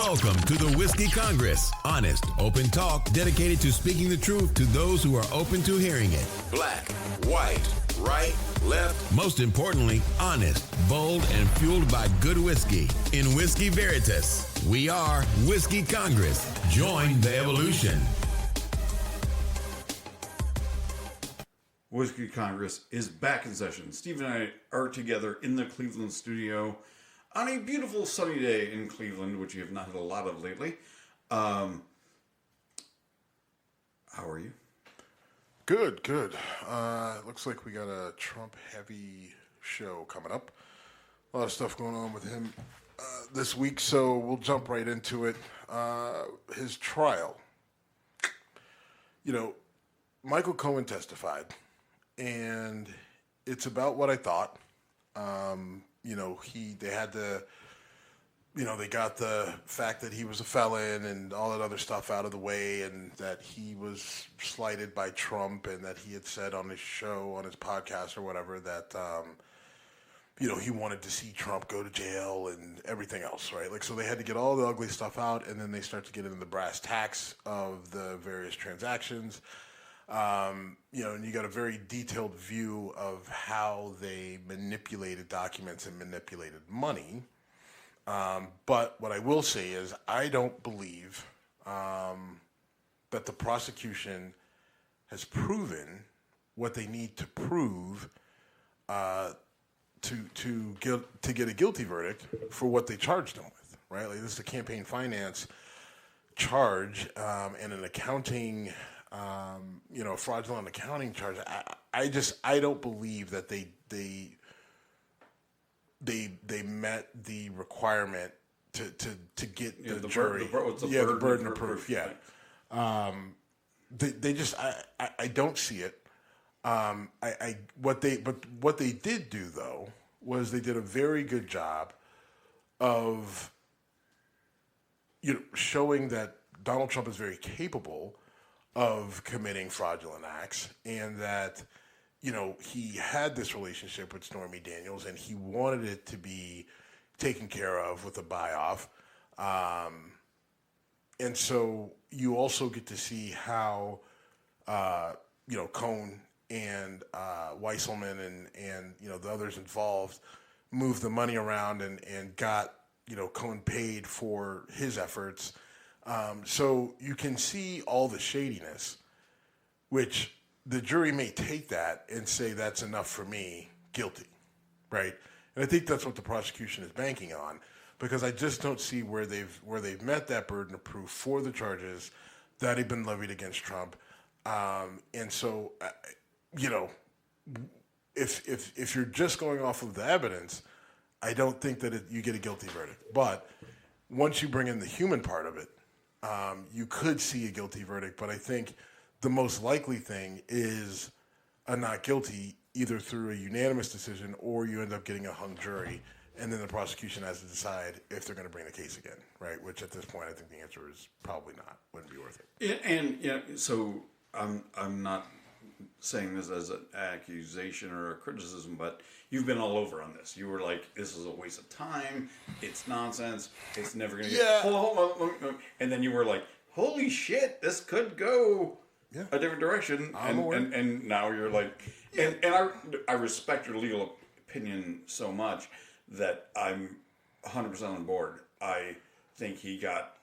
Welcome to the Whiskey Congress. Honest, open talk dedicated to speaking the truth to those who are open to hearing it. Black, white, right, left. Most importantly, honest, bold, and fueled by good whiskey. In Whiskey Veritas, we are Whiskey Congress. Join the evolution. Whiskey Congress is back in session. Steve and I are together in the Cleveland studio on a beautiful sunny day in Cleveland, which you have not had a lot of lately. How are you? Good. Looks like we got a Trump-heavy show coming up. A lot of stuff going on with him this week, so we'll jump right into it. His trial. Michael Cohen testified, and it's about what I thought. They got the fact that he was a felon and all that other stuff out of the way, and that he was slighted by Trump, and that he had said on his show, on his podcast or whatever, that, he wanted to see Trump go to jail and everything else, right? So they had to get all the ugly stuff out, and then they start to get into the brass tacks of the various transactions. And you got a very detailed view of how they manipulated documents and manipulated money. But what I will say is I don't believe that the prosecution has proven what they need to prove to get a guilty verdict for what they charged them with, right? This is a campaign finance charge and an accounting fraudulent accounting charge. I don't believe that they met the requirement to get the jury. The burden of proof. Yeah. I don't see it. What they did do though was they did a very good job of showing that Donald Trump is very capable of committing fraudulent acts, and that, he had this relationship with Stormy Daniels, and he wanted it to be taken care of with a buy-off. And so you also get to see how, Cohn and Weisselman and the others involved moved the money around and got, Cohn paid for his efforts. So you can see all the shadiness, which the jury may take that and say that's enough for me, guilty, right? And I think that's what the prosecution is banking on, because I just don't see where they've met that burden of proof for the charges that have been levied against Trump. And so, if you're just going off of the evidence, I don't think that you get a guilty verdict. But once you bring in the human part of it, you could see a guilty verdict, but I think the most likely thing is a not guilty, either through a unanimous decision or you end up getting a hung jury, and then the prosecution has to decide if they're going to bring the case again, right? Which at this point, I think the answer is probably not. Wouldn't be worth it. So I'm not saying this as an accusation or a criticism, but you've been all over on this. You were like, this is a waste of time. It's nonsense. It's never going to get... Hold on. And then you were like, holy shit, this could go a different direction. And now you're like... And I respect your legal opinion so much that I'm 100% on board. I think he got...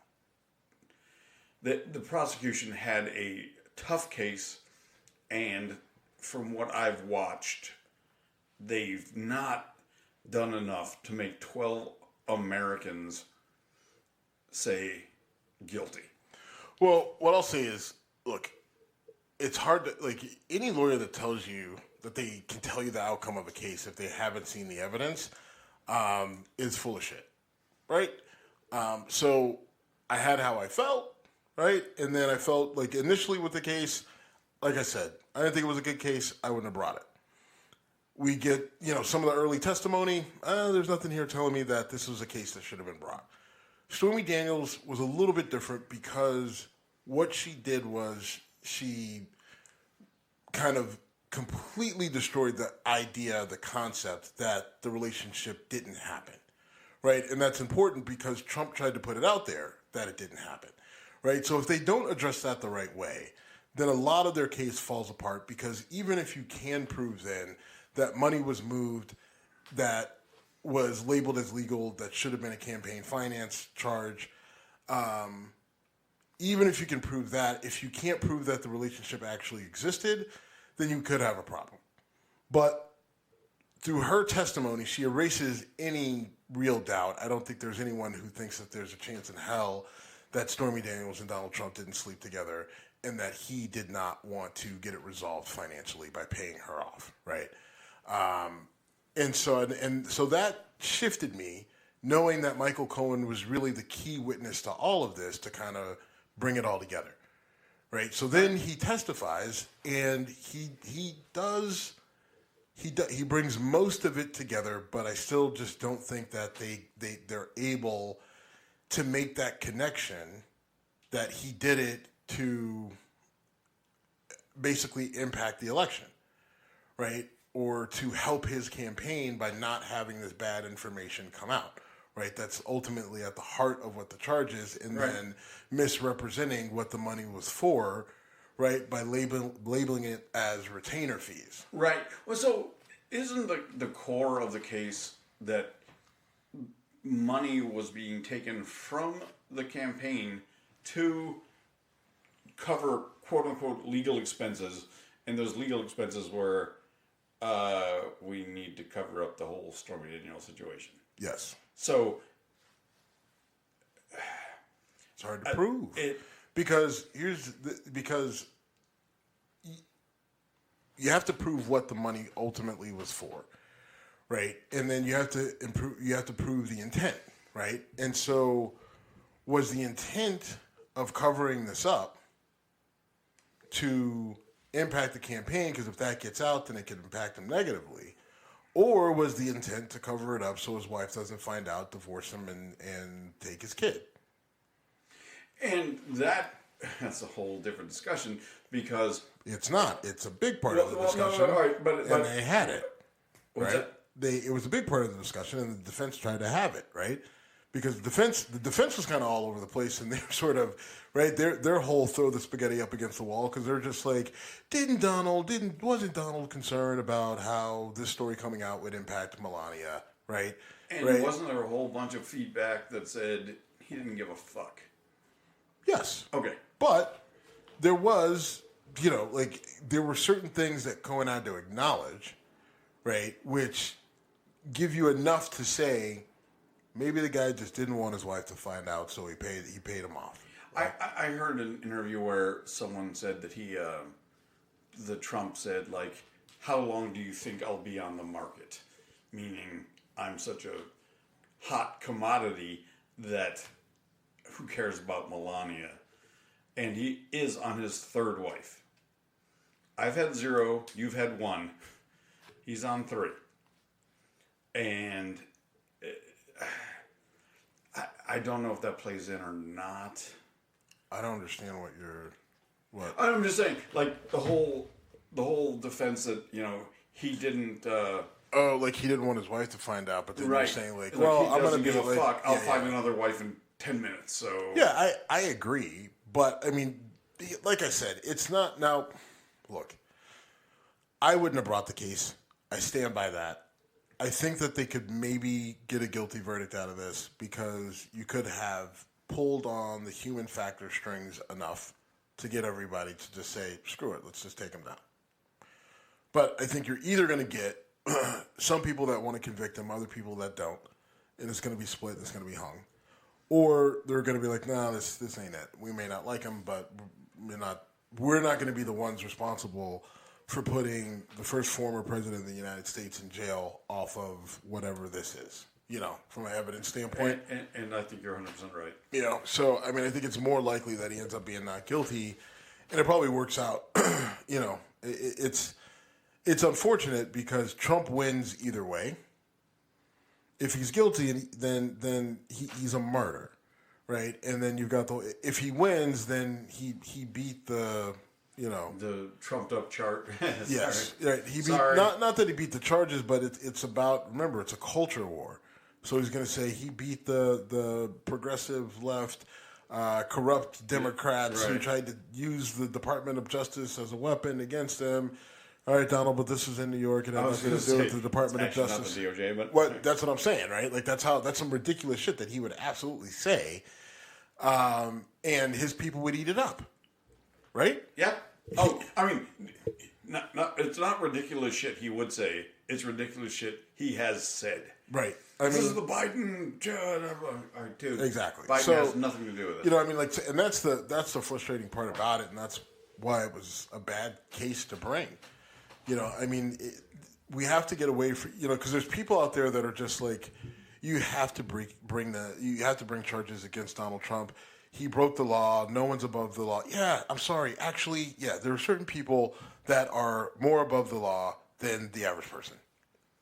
The prosecution had a tough case, and from what I've watched, they've not done enough to make 12 Americans say guilty. Well, what I'll say is, look, it's hard to, any lawyer that tells you that they can tell you the outcome of a case if they haven't seen the evidence is full of shit, right? So I had how I felt, right? And then I felt like initially with the case, like I said, I didn't think it was a good case. I wouldn't have brought it. We get, some of the early testimony. There's nothing here telling me that this was a case that should have been brought. Stormy Daniels was a little bit different because what she did was she kind of completely destroyed the idea, the concept that the relationship didn't happen, right? And that's important because Trump tried to put it out there that it didn't happen, right? So if they don't address that the right way, then a lot of their case falls apart, because even if you can prove then that money was moved that was labeled as legal, that should have been a campaign finance charge, even if you can prove that, if you can't prove that the relationship actually existed, then you could have a problem. But through her testimony, she erases any real doubt. I don't think there's anyone who thinks that there's a chance in hell that Stormy Daniels and Donald Trump didn't sleep together, and that he did not want to get it resolved financially by paying her off, right? And so that shifted me, knowing that Michael Cohen was really the key witness to all of this, to kind of bring it all together, right? So then he testifies, and he brings most of it together, but I still just don't think that they're able to make that connection that he did it to basically impact the election, right? Or to help his campaign by not having this bad information come out, right? That's ultimately at the heart of what the charge is, and then misrepresenting what the money was for, right, by labeling it as retainer fees. Right. Well, so isn't the core of the case that money was being taken from the campaign to cover quote-unquote legal expenses, and those legal expenses were we need to cover up the whole Stormy Daniels situation? Yes. So it's hard to prove because you have to prove what the money ultimately was for, right? And then you have to prove the intent, right? And so was the intent of covering this up to impact the campaign, because if that gets out, then it could impact him negatively? Or was the intent to cover it up so his wife doesn't find out, divorce him, and take his kid? And that's a whole different discussion, because... It's not. It's a big part of the discussion. No, right, but they had it, right? That? It was a big part of the discussion, and the defense tried to have it, right? Because the defense was kind of all over the place, and they're sort of, right, their whole throw the spaghetti up against the wall, because they're just like, wasn't Donald concerned about how this story coming out would impact Melania, right? And wasn't there a whole bunch of feedback that said he didn't give a fuck? Yes. Okay. But there was, there were certain things that Cohen had to acknowledge, right, which give you enough to say, maybe the guy just didn't want his wife to find out, so he paid him off. Right? I heard an interview where someone said that the Trump said, like, how long do you think I'll be on the market? Meaning, I'm such a hot commodity that who cares about Melania? And he is on his third wife. I've had 0, you've had 1. He's on 3. And I don't know if that plays in or not. I don't understand what. I'm just saying, like, the whole defense that, he didn't. Like he didn't want his wife to find out, but then you're saying like, I'm going to give a fuck. I'll find another wife in 10 minutes. So yeah, I agree, but I mean, like I said, it's not now. Look, I wouldn't have brought the case. I stand by that. I think that they could maybe get a guilty verdict out of this, because you could have pulled on the human factor strings enough to get everybody to just say, screw it, let's just take him down. But I think you're either going to get some people that want to convict him, other people that don't, and it's going to be split and it's going to be hung. Or they're going to be like, no, this ain't it. We may not like him, but we're not going to be the ones responsible for putting the first former president of the United States in jail off of whatever this is, from an evidence standpoint. And I think you're 100% right. So, I mean, I think it's more likely that he ends up being not guilty, and it probably works out. It's unfortunate because Trump wins either way. If he's guilty, then he's a martyr, right? And then you've got if he wins, then he beat the trumped up chart. Yes, right. He beat not that he beat the charges, but it's about, remember, it's a culture war. So he's going to say he beat the progressive left, corrupt Democrats who tried to use the Department of Justice as a weapon against him. All right, Donald, but this was in New York and had nothing to do with the Department of Justice. Not the DOJ, but that's what I'm saying, right? Like that's some ridiculous shit that he would absolutely say, and his people would eat it up, right? Yeah. I mean, it's not ridiculous shit he would say. It's ridiculous shit he has said. Right. This is the Biden. Dude, exactly. Biden has nothing to do with it. You know, I mean, like, and that's the frustrating part about it, and that's why it was a bad case to bring. You know, I mean, we have to get away from, you know, because there's people out there that are just like, you have to bring charges against Donald Trump. He broke the law. No one's above the law. Yeah, I'm sorry. Actually, yeah, there are certain people that are more above the law than the average person.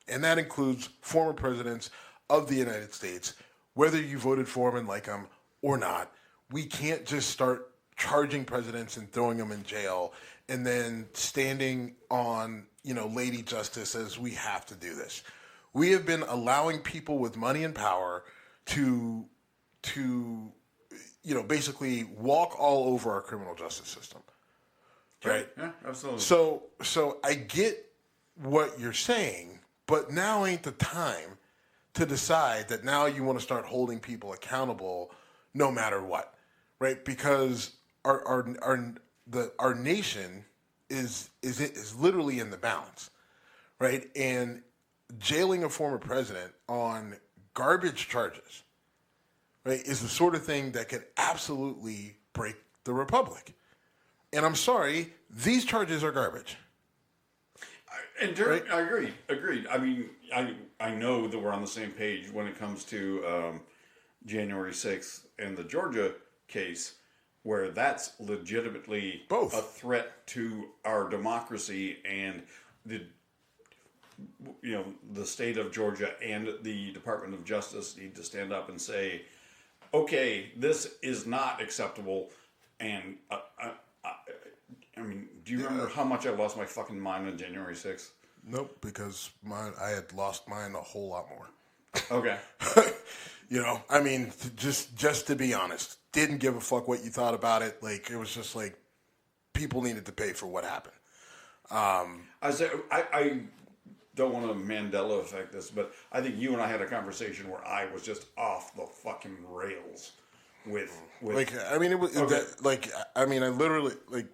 And that includes former presidents of the United States, whether you voted for them and like them or not. We can't just start charging presidents and throwing them in jail and then standing on, you know, Lady Justice as we have to do this. We have been allowing people with money and power to you know, basically walk all over our criminal justice system. Right? Yeah, absolutely. So I get what you're saying, but now ain't the time to decide that now you want to start holding people accountable no matter what. Right? Because our nation is literally in the balance. Right? And jailing a former president on garbage charges, right, is the sort of thing that could absolutely break the republic. And I'm sorry, these charges are garbage. Right? I agree. Agreed. I mean, I know that we're on the same page when it comes to January 6th and the Georgia case, where that's legitimately both a threat to our democracy, and the state of Georgia and the Department of Justice need to stand up and say, okay, this is not acceptable. And I mean, do you remember how much I lost my fucking mind on January 6th? Nope, because I had lost mine a whole lot more. Okay. You know, I mean, just to be honest, didn't give a fuck what you thought about it. Like, it was just like people needed to pay for what happened. I don't want to Mandela effect this, but I think you and I had a conversation where I was just off the fucking rails with like, I mean, it was okay. I literally, like,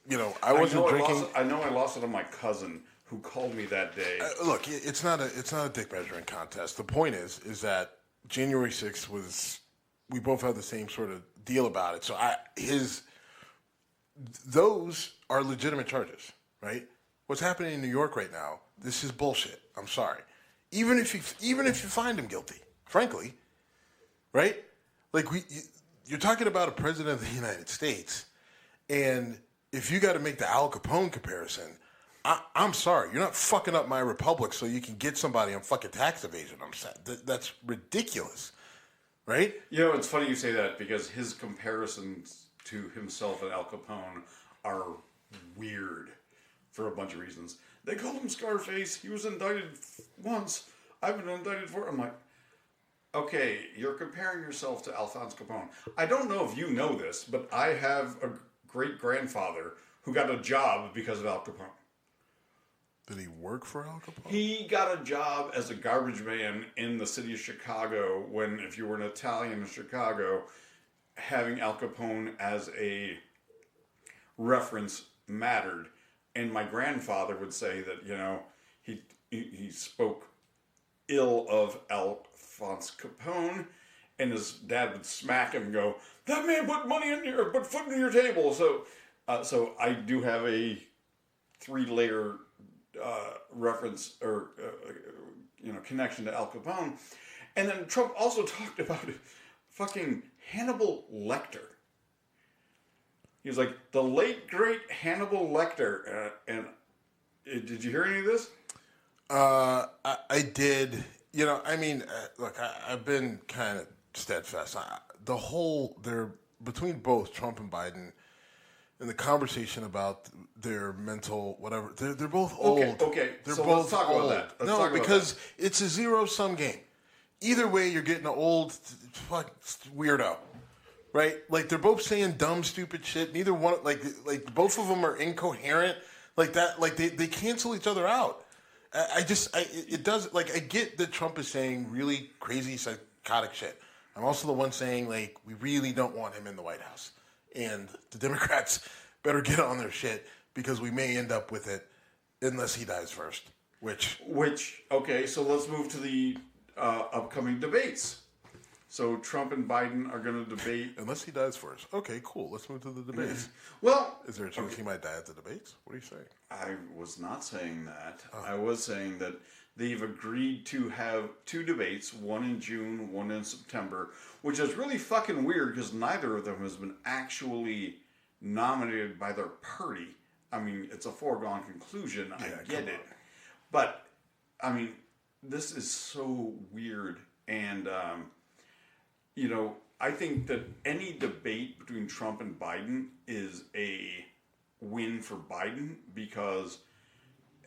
you know, I wasn't drinking. I know I lost it on my cousin who called me that day. Look, it's not a dick measuring contest. The point is that January 6th was, we both had the same sort of deal about it. So those are legitimate charges, right? What's happening in New York right now, this is bullshit. I'm sorry. Even if you find him guilty, frankly, right? Like, you're talking about a president of the United States, and if you got to make the Al Capone comparison, I'm sorry, you're not fucking up my republic so you can get somebody on fucking tax evasion. I'm saying that's ridiculous, right? You know, it's funny you say that, because his comparisons to himself and Al Capone are weird for a bunch of reasons. They called him Scarface. He was indicted once. I've been indicted for. I'm like, okay, you're comparing yourself to Alphonse Capone. I don't know if you know this, but I have a great-grandfather who got a job because of Al Capone. Did he work for Al Capone? He got a job as a garbage man in the city of Chicago when, if you were an Italian in Chicago, having Al Capone as a reference mattered. And my grandfather would say that, you know, he spoke ill of Alphonse Capone, and his dad would smack him and go, "That man put foot in your table." So I do have a 3-layer reference or connection to Al Capone. And then Trump also talked about fucking Hannibal Lecter. He was like, the late, great Hannibal Lecter. And did you hear any of this? I did. You know, I mean, look, I've been kind of steadfast. Between both Trump and Biden, and the conversation about their mental whatever, they're both old. Okay. They're so both let's talk old. about that. Because it's a zero-sum game. either way, you're getting an old fuck weirdo, right? Like they're both saying dumb, stupid shit. Neither one, like both of them are incoherent, like that. Like they cancel each other out. It does. Like I get that Trump is saying really crazy, psychotic shit. I'm also the one saying like we really don't want him in the White House, and the Democrats better get on their shit because we may end up with it unless he dies first. Which okay, so let's move to the upcoming debates. So Trump and Biden are going to debate. Unless he dies first. Okay, cool. Let's move to the debates. Well, is there a chance he might die at the debates? What are you saying? I was not saying that. Oh. I was saying that they've agreed to have 2 debates, one in June, one in September, which is really fucking weird because neither of them has been actually nominated by their party. I mean, it's a foregone conclusion. Yeah, I get it. But, I mean, this is so weird. And, you know, I think that any debate between Trump and Biden is a win for Biden because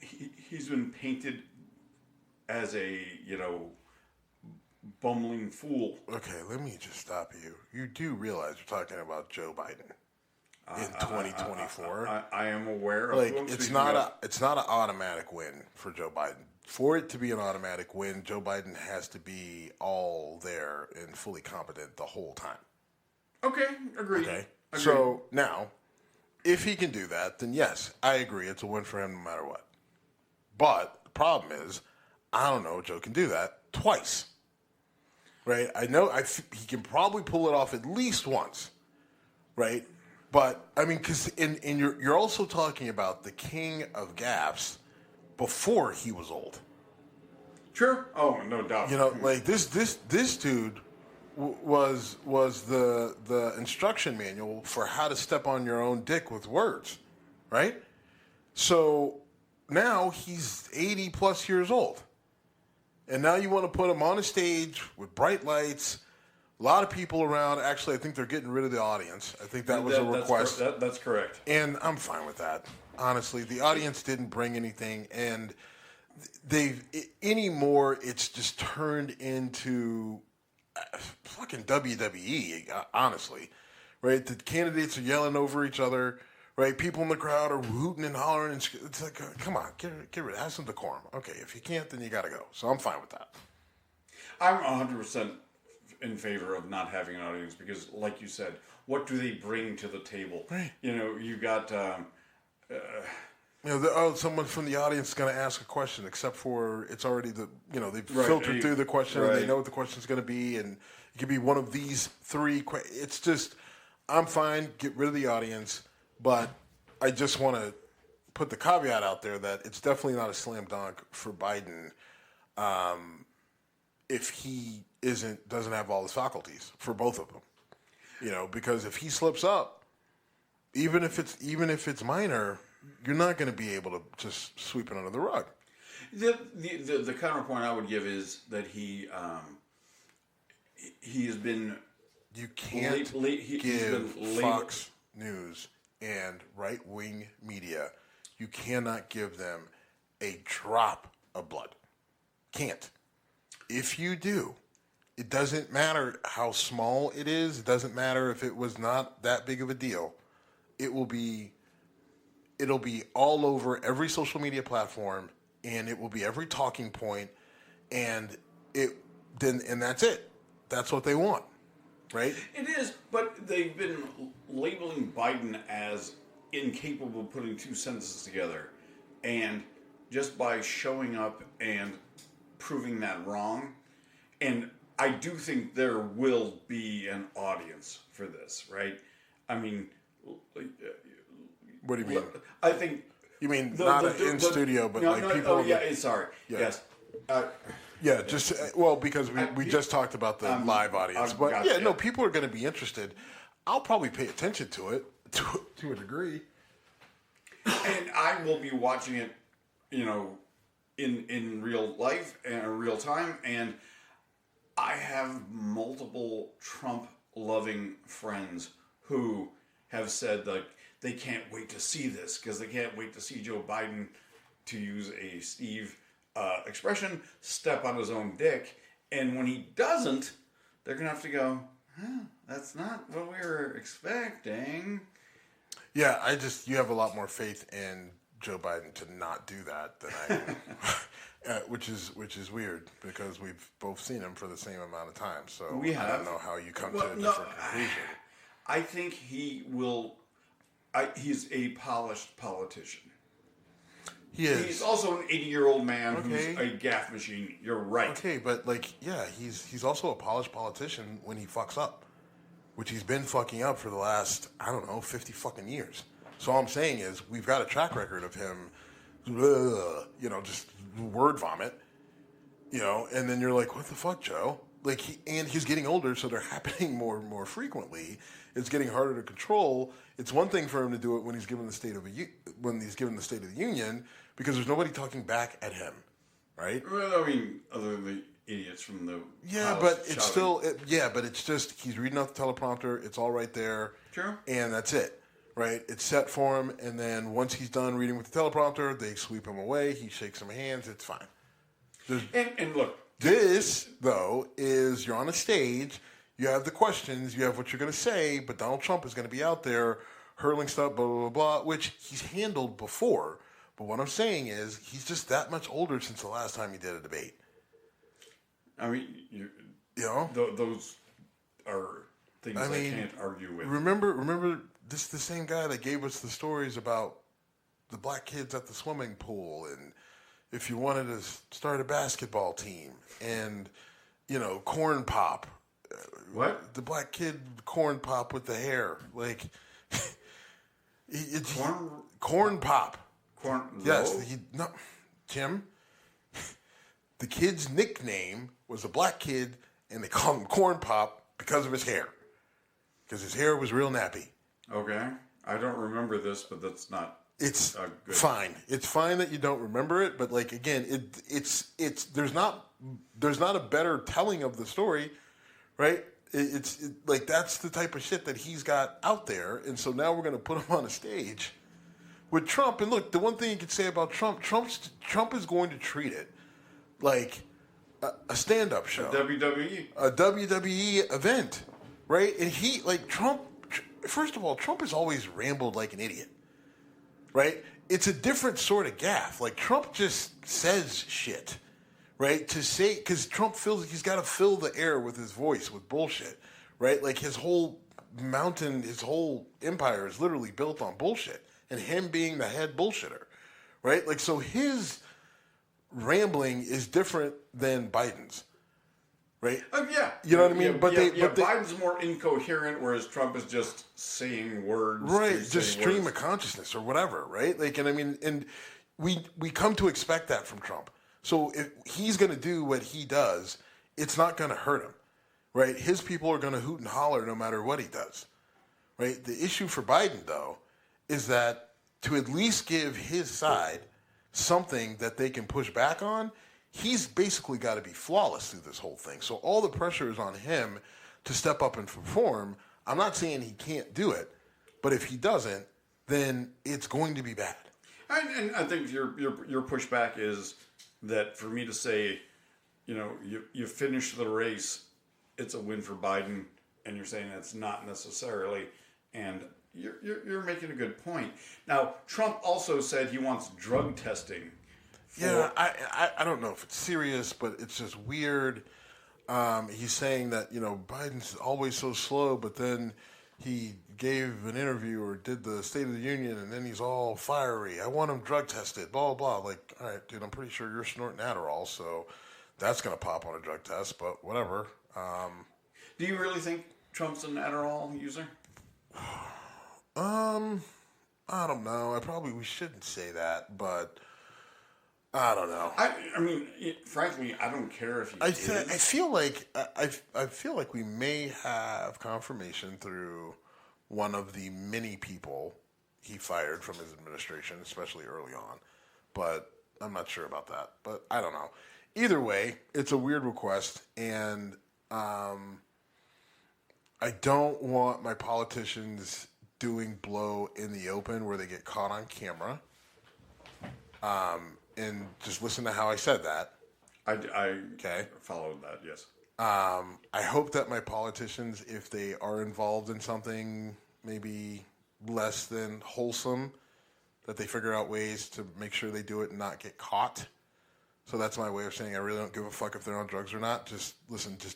he's been painted as a, you know, bumbling fool. Okay, let me just stop you. You do realize we're talking about Joe Biden in 2024. I am aware of like it's not an automatic win for Joe Biden. For it to be an automatic win, Joe Biden has to be all there and fully competent the whole time. Okay, agreed. Okay, so now, if he can do that, then yes, I agree. It's a win for him no matter what. But the problem is, I don't know if Joe can do that twice. Right? I know he can probably pull it off at least once. Right? But, I mean, because you're also talking about the king of gaffes before he was old. Sure. Oh, no doubt. You know, like this dude was the instruction manual for how to step on your own dick with words, right? So now he's 80 plus years old, and now you want to put him on a stage with bright lights, a lot of people around. Actually, I think they're getting rid of the audience. I think that was a request. That's correct. And I'm fine with that. Honestly, the audience didn't bring anything, and anymore. It's just turned into fucking WWE. Honestly, right? The candidates are yelling over each other. Right? People in the crowd are hooting and hollering. And it's like, come on, get rid. Have some decorum. Okay, if you can't, then you got to go. So I'm fine with that. I'm 100% in favor of not having an audience because, like you said, what do they bring to the table? Right. You know, you got. Someone from the audience is going to ask a question, except for it's already they've filtered through the question and they know what the question is going to be, and it could be one of these 3. It's just, I'm fine. Get rid of the audience, but I just want to put the caveat out there that it's definitely not a slam dunk for Biden if he doesn't have all his faculties for both of them. You know, because if he slips up, even if it's minor, you're not going to be able to just sweep it under the rug. The counterpoint I would give is that he has been. You can't give Fox News and right-wing media. You cannot give them a drop of blood. Can't. If you do, it doesn't matter how small it is. It doesn't matter if it was not that big of a deal. It'll be all over every social media platform, and it will be every talking point, and that's it. That's what they want, right? It is, but they've been labeling Biden as incapable of putting 2 sentences together, and just by showing up and proving that wrong, and I do think there will be an audience for this, right? I mean, what do you mean? I think you mean not in studio, but people. Oh yeah, sorry. Yeah. Yes. Just because we just talked about the live audience, but people are going to be interested. I'll probably pay attention to it to a degree, and I will be watching it, in real life and real time. And I have multiple Trump-loving friends who have said they can't wait to see this because they can't wait to see Joe Biden, to use a Steve expression, step on his own dick. And when he doesn't, they're going to have to go, that's not what we were expecting. Yeah, you have a lot more faith in Joe Biden to not do that than I do. Which is weird because we've both seen him for the same amount of time. So I don't know how you come to a different conclusion. I think he will. He's a polished politician. He is. He's also an 80-year-old man who's a gaffe machine. You're right. Okay, but he's also a polished politician when he fucks up, which he's been fucking up for the last 50 fucking years. So all I'm saying is we've got a track record of him, just word vomit, and then you're like, what the fuck, Joe? And he's getting older, so they're happening more and more frequently. It's getting harder to control. It's one thing for him to do it when he's given the State of the Union, because there's nobody talking back at him, right? Well, I mean, other than the idiots from the house but it's shouting. but it's just he's reading off the teleprompter. It's all right there, True, and that's it, right? It's set for him, and then once he's done reading with the teleprompter, they sweep him away. He shakes some hands. It's fine. And look, this though is you're on a stage. You have the questions. You have what you're going to say, but Donald Trump is going to be out there hurling stuff, blah blah blah, which he's handled before. But what I'm saying is he's just that much older since the last time he did a debate. I mean, those are things I can't argue with. Remember, this is the same guy that gave us the stories about the black kids at the swimming pool, and if you wanted to start a basketball team, and corn pop. What? The black kid corn pop with the hair, it's corn pop. Corn. Yes, Tim. The kid's nickname was a black kid, and they called him Corn Pop because of his hair. Because his hair was real nappy. Okay. I don't remember this, but that's not. It's good. Fine. It's fine that you don't remember it, but again, it's there's not a better telling of the story, right? It's that's the type of shit that he's got out there, and so now we're going to put him on a stage with Trump. And look, the one thing you could say about Trump is going to treat it like a stand-up show, a WWE event, right? And he Trump. First of all, Trump has always rambled like an idiot, right? It's a different sort of gaffe. Trump just says shit. Right? Because Trump feels like he's got to fill the air with his voice, with bullshit, right? His whole mountain, his whole empire is literally built on bullshit, and him being the head bullshitter, right? So his rambling is different than Biden's, right? Yeah. You know what I mean? But Biden's more incoherent, whereas Trump is just saying words. Right, just stream of consciousness or whatever, right? And we come to expect that from Trump. So if he's going to do what he does, it's not going to hurt him, right? His people are going to hoot and holler no matter what he does, right? The issue for Biden, though, is that to at least give his side something that they can push back on, he's basically got to be flawless through this whole thing. So all the pressure is on him to step up and perform. I'm not saying he can't do it, but if he doesn't, then it's going to be bad. And I think your pushback is that for me to say, you finish the race, it's a win for Biden, and you're saying that's not necessarily, and you're making a good point. Now, Trump also said he wants drug testing. Yeah, I don't know if it's serious, but it's just weird. He's saying that, Biden's always so slow, but then he gave an interview or did the State of the Union, and then he's all fiery. I want him drug tested, blah, blah, blah. All right, dude, I'm pretty sure you're snorting Adderall, so that's going to pop on a drug test, but whatever. Do you really think Trump's an Adderall user? I don't know. We shouldn't say that, but I don't know. I mean, frankly, I don't care if he is. I feel like we may have confirmation through one of the many people he fired from his administration, especially early on. But I'm not sure about that. But I don't know. Either way, it's a weird request, and I don't want my politicians doing blow in the open where they get caught on camera. And just listen to how I said that. I followed that, yes. I hope that my politicians, if they are involved in something maybe less than wholesome, that they figure out ways to make sure they do it and not get caught. So that's my way of saying I really don't give a fuck if they're on drugs or not. Just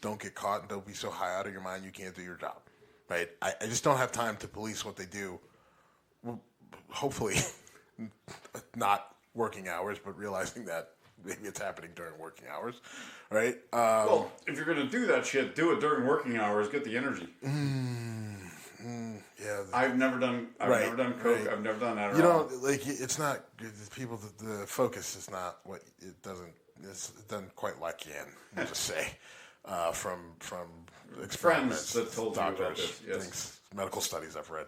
don't get caught and don't be so high out of your mind you can't do your job. Right? I just don't have time to police what they do. Well, hopefully not working hours, but realizing that maybe it's happening during working hours, right? Well, if you're going to do that shit, do it during working hours. Get the energy. Yeah. I've never done coke. Right. I've never done Adderall. You know, like it's not people. The focus is not what it doesn't. It doesn't quite like Yan. I'll just say from experiments, friends that told doctors, you about this. Yes. Things, medical studies I've read.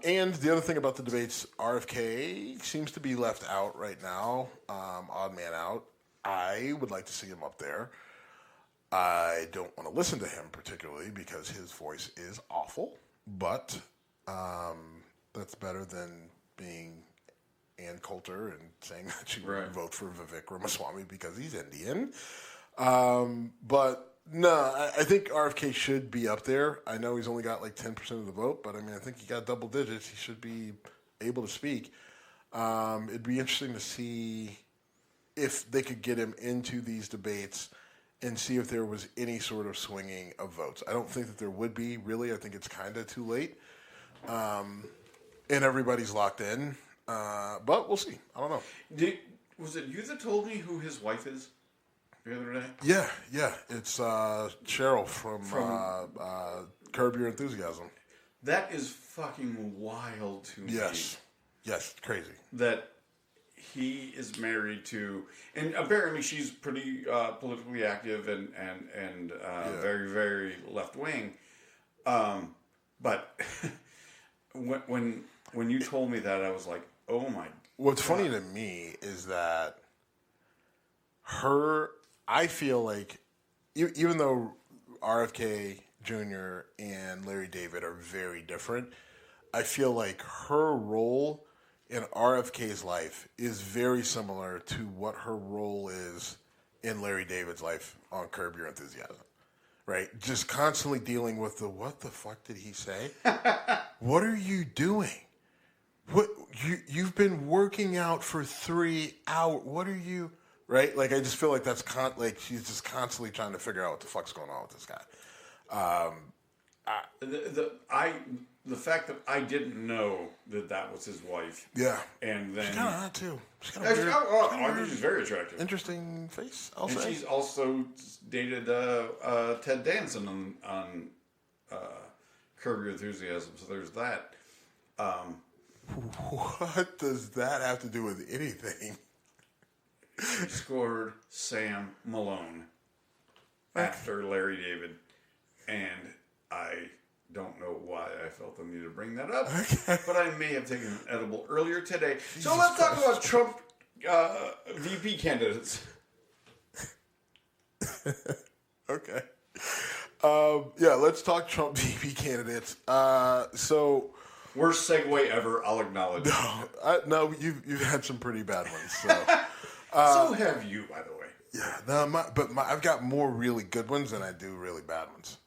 And the other thing about the debates, RFK seems to be left out right now. Odd man out. I would like to see him up there. I don't want to listen to him particularly because his voice is awful, but that's better than being Ann Coulter and saying that you would vote for Vivek Ramaswamy because he's Indian. But no, I think RFK should be up there. I know he's only got like 10% of the vote, but I mean, I think he got double digits. He should be able to speak. It'd be interesting to see if they could get him into these debates and see if there was any sort of swinging of votes. I don't think that there would be, really. I think it's kind of too late. And everybody's locked in. But we'll see. I don't know. Was it you that told me who his wife is the other day? Yeah. It's Cheryl from Curb Your Enthusiasm. That is fucking wild to me. Yes, crazy. That he is married to, and apparently she's pretty politically active and very, very left wing. But when you told me that, I was like, oh my. What's funny to me is that I feel like, even though RFK Jr. and Larry David are very different, I feel like her role in RFK's life is very similar to what her role is in Larry David's life on Curb Your Enthusiasm, right? Just constantly dealing with what the fuck did he say? What are you doing? What you've been working out for 3 hours. What are you, right? Like, I just feel like that's like she's just constantly trying to figure out what the fuck's going on with this guy. The fact that I didn't know that was his wife. Yeah. And then she's kind of hot too. I think she's very attractive. Interesting face, I'll say. And she's also dated Ted Danson on Curb Your Enthusiasm, so there's that. What does that have to do with anything? She scored Sam Malone after Larry David, and I don't know why I felt the need to bring that up, but I may have taken an edible earlier today. So let's talk about Trump VP candidates. Okay. Let's talk Trump VP candidates. Worst segue ever, I'll acknowledge. No, you've had some pretty bad ones. So, so have you, by the way. Yeah, I've got more really good ones than I do really bad ones.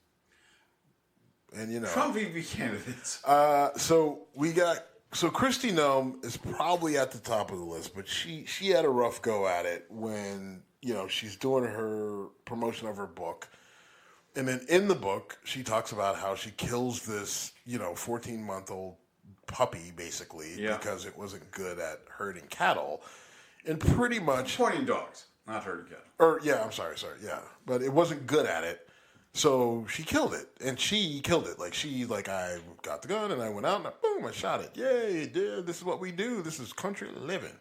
And Trump VP candidates. So Kristi Noem is probably at the top of the list, but she had a rough go at it when she's doing her promotion of her book, and then in the book she talks about how she kills this 14-month-old puppy basically because it wasn't good at herding cattle, and pretty much pointing dogs, not herding cattle. I'm sorry, but it wasn't good at it. So she killed it, and she killed it. I got the gun, and I went out, and boom, I shot it. Yay, dude, this is what we do. This is country living.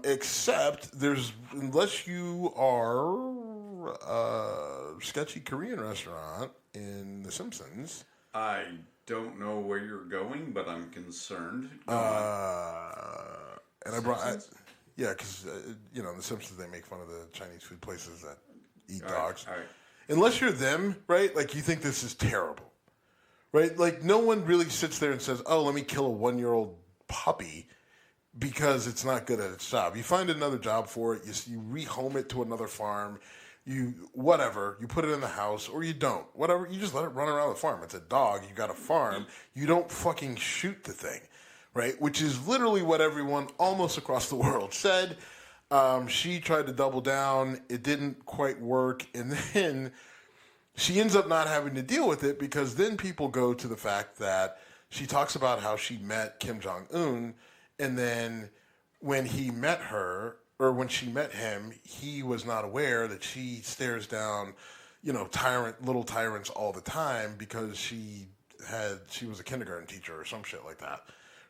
Except unless you are a sketchy Korean restaurant in The Simpsons. I don't know where you're going, but I'm concerned. And I brought, because in The Simpsons they make fun of the Chinese food places that eat dogs. All right. Unless you're them, right? Like, you think this is terrible, right? Like, no one really sits there and says, "Oh, let me kill a 1-year-old puppy." because it's not good at its job. You find another job for it. You rehome it to another farm. You put it in the house, or you don't. Whatever, you just let it run around the farm. It's a dog. You got a farm. You don't fucking shoot the thing, right? Which is literally what everyone almost across the world said. She tried to double down. It didn't quite work, and then she ends up not having to deal with it because then people go to the fact that she talks about how she met Kim Jong-un, and then when he met her, or when she met him, he was not aware that she stares down, little tyrants all the time because she was a kindergarten teacher or some shit like that,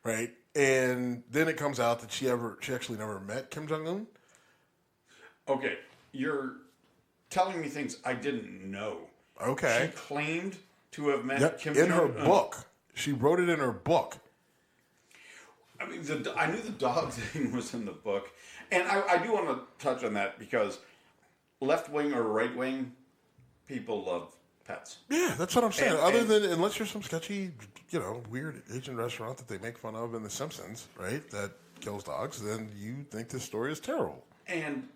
right? And then it comes out that she actually never met Kim Jong-un. Okay, you're telling me things I didn't know. Okay. She claimed to have met Kim Jong-un. In her book. She wrote it in her book. I mean, I knew the dog thing was in the book. And I do want to touch on that because left wing or right wing, people love pets. Yeah, that's what I'm saying. Unless you're some sketchy, weird Asian restaurant that they make fun of in The Simpsons, right, that kills dogs, then you think this story is terrible. And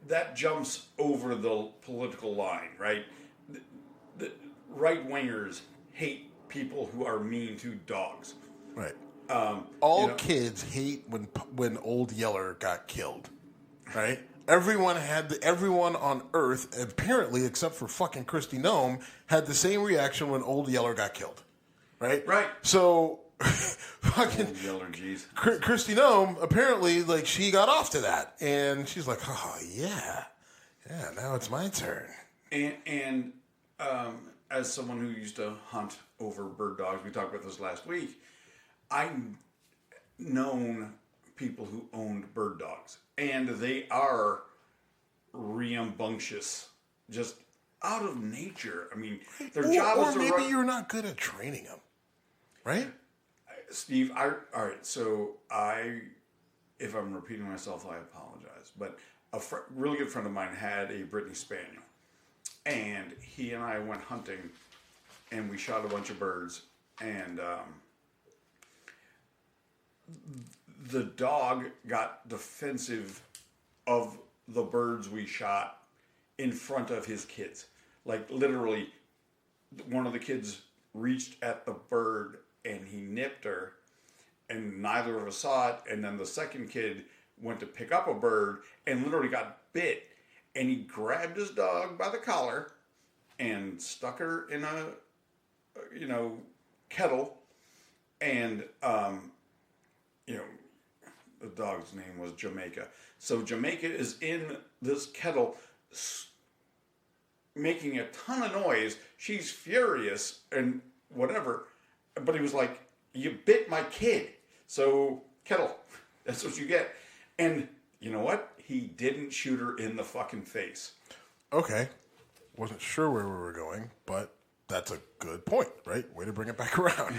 that jumps over the political line, right? The right wingers hate people who are mean to dogs. Right. All kids hate when Old Yeller got killed, right? Everyone on Earth, apparently, except for fucking Kristi Noem, had the same reaction when Old Yeller got killed, right? Right. So, fucking Old Yeller, jeez. Kristi Noem, apparently, she got off to that, and she's like, oh yeah, now it's my turn. And as someone who used to hunt over bird dogs, we talked about this last week. I've known people who owned bird dogs, and they are rambunctious, just out of nature. I mean, their job is to run. Or maybe you're not good at training them, right? Steve, all right, so if I'm repeating myself, I apologize. But a really good friend of mine had a Brittany Spaniel, and he and I went hunting, and we shot a bunch of birds, and the dog got defensive of the birds we shot in front of his kids. Like, literally, one of the kids reached at the bird and he nipped her, and neither of us saw it. And then the second kid went to pick up a bird and literally got bit. And he grabbed his dog by the collar and stuck her in a, kettle. And, the dog's name was Jamaica. So Jamaica is in this kettle making a ton of noise. She's furious and whatever. But he was like, you bit my kid. So, kettle, that's what you get. And you know what? He didn't shoot her in the fucking face. Okay. Wasn't sure where we were going, but that's a good point, right? Way to bring it back around.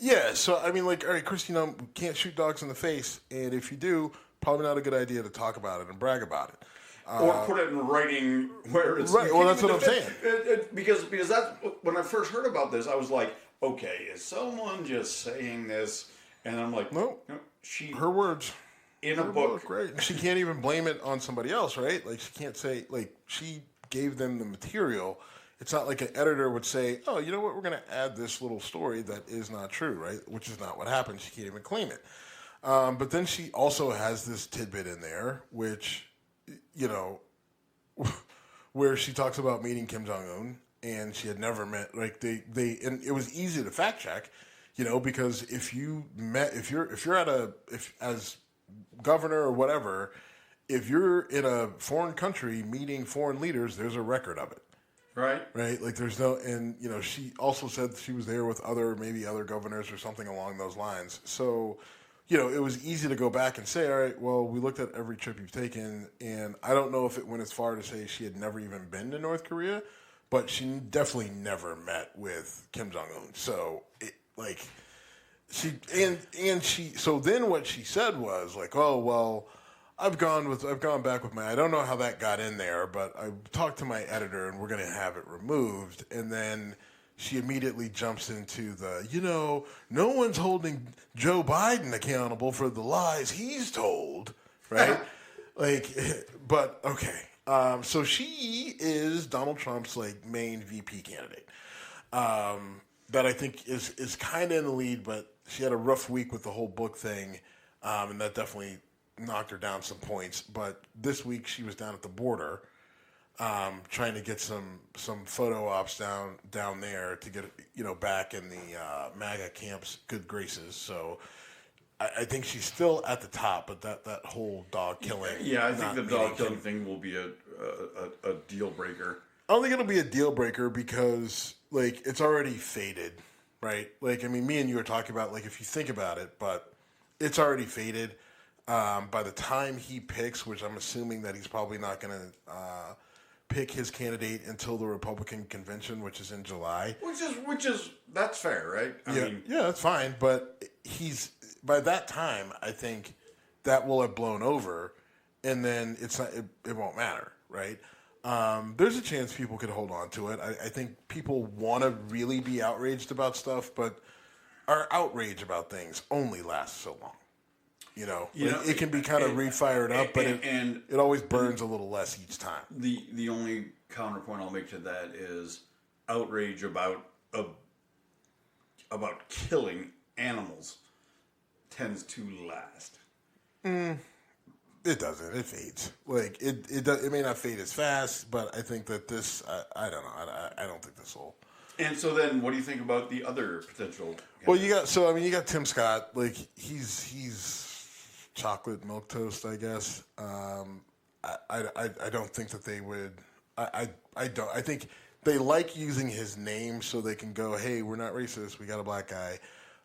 Yeah, so, I mean, all right, Kristi, can't shoot dogs in the face, and if you do, probably not a good idea to talk about it and brag about it. Or put it in writing where it's... Right, well, that's what I'm saying. Because that's... When I first heard about this, I was like, okay, is someone just saying this? And I'm like, no, her words. In a book. Right. She can't even blame it on somebody else, right? She can't say, she gave them the material. It's not like an editor would say, oh, you know what, we're going to add this little story that is not true, right? Which is not what happened. She can't even claim it. But then she also has this tidbit in there, which, where she talks about meeting Kim Jong-un, and she had never met, and it was easy to fact check, because if you're as governor or whatever, if you're in a foreign country meeting foreign leaders, there's a record of it. Right. Right. There's no, and she also said she was there with other governors or something along those lines. So, it was easy to go back and say, all right, well, we looked at every trip you've taken, and I don't know if it went as far to say she had never even been to North Korea, but she definitely never met with Kim Jong-un. So, so then what she said was oh, well, I've gone back with I don't know how that got in there, but I talked to my editor and we're going to have it removed. And then she immediately jumps into no one's holding Joe Biden accountable for the lies he's told, right? But okay. So she is Donald Trump's main VP candidate. That I think is kind of in the lead, but she had a rough week with the whole book thing, and that definitely knocked her down some points. But this week she was down at the border, trying to get some photo ops down there to get back in the MAGA camp's good graces. So I think she's still at the top, but that whole dog killing. Yeah, I think the dog killing thing will be a deal breaker. I don't think it'll be a deal breaker because it's already faded, right? Me and you were talking about if you think about it, but it's already faded. By the time he picks, which I'm assuming that he's probably not going to pick his candidate until the Republican convention, which is in July. Which is that's fair, right? I mean, that's fine. But by that time, I think that will have blown over, and then it won't matter, right? There's a chance people could hold on to it. I think people want to really be outraged about stuff, but our outrage about things only lasts so long. It can be kind of refired up, but it always burns a little less each time. The only counterpoint I'll make to that is outrage about killing animals tends to last. It doesn't. It fades. It may not fade as fast, but I think that this. I don't know. I don't think this will. And so then, what do you think about the other potential? Well, you got Tim Scott. He's chocolate milk toast, I guess. I don't think that they would. I don't. I think they like using his name so they can go, hey, we're not racist. We got a black guy.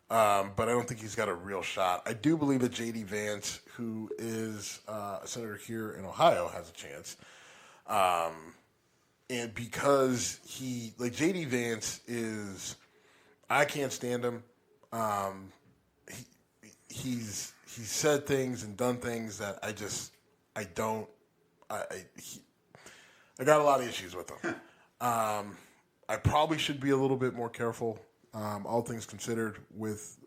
But I don't think he's got a real shot. I do believe that J.D. Vance, who is a senator here in Ohio, has a chance. And because J.D. Vance is, I can't stand him. He's said things and done things that I got a lot of issues with him. I probably should be a little bit more careful. All things considered, with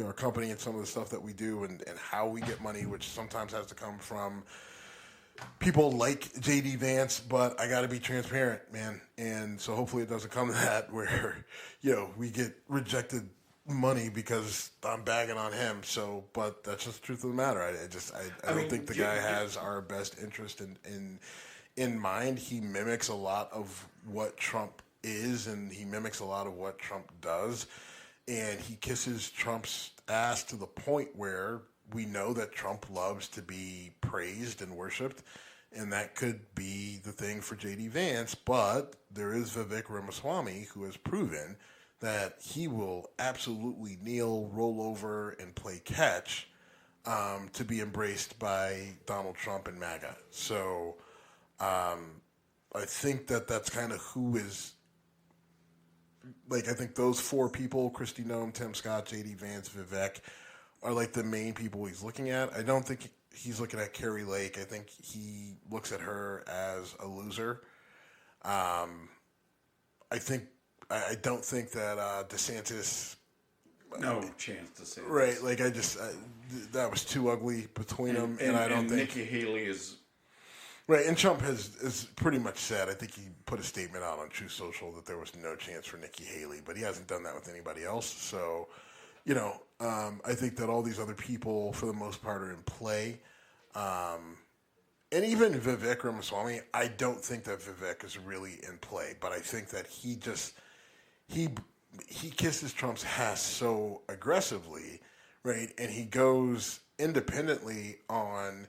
our company and some of the stuff that we do and how we get money, which sometimes has to come from people like J.D. Vance, but I got to be transparent, man. And so hopefully it doesn't come to that where we get rejected money because I'm bagging on him. So, but that's just the truth of the matter. I don't think the guy has our best interest in mind. He mimics a lot of what Trump is, and he mimics a lot of what Trump does, and he kisses Trump's ass to the point where we know that Trump loves to be praised and worshipped, and that could be the thing for J.D. Vance, but there is Vivek Ramaswamy, who has proven that he will absolutely kneel, roll over, and play catch to be embraced by Donald Trump and MAGA. So I think that's kind of who is... I think those four people, Kristi Noem, Tim Scott, J.D. Vance, Vivek, are the main people he's looking at. I don't think he's looking at Carrie Lake. I think he looks at her as a loser. I don't think that DeSantis... No chance DeSantis. Right, that was too ugly between them, and I don't think... Nikki Haley is... Right, and Trump has pretty much said, I think he put a statement out on Truth Social that there was no chance for Nikki Haley, but he hasn't done that with anybody else. So, I think that all these other people, for the most part, are in play. And even Vivek Ramaswamy, I don't think that Vivek is really in play, but I think that he kisses Trump's ass so aggressively, right, and he goes independently on...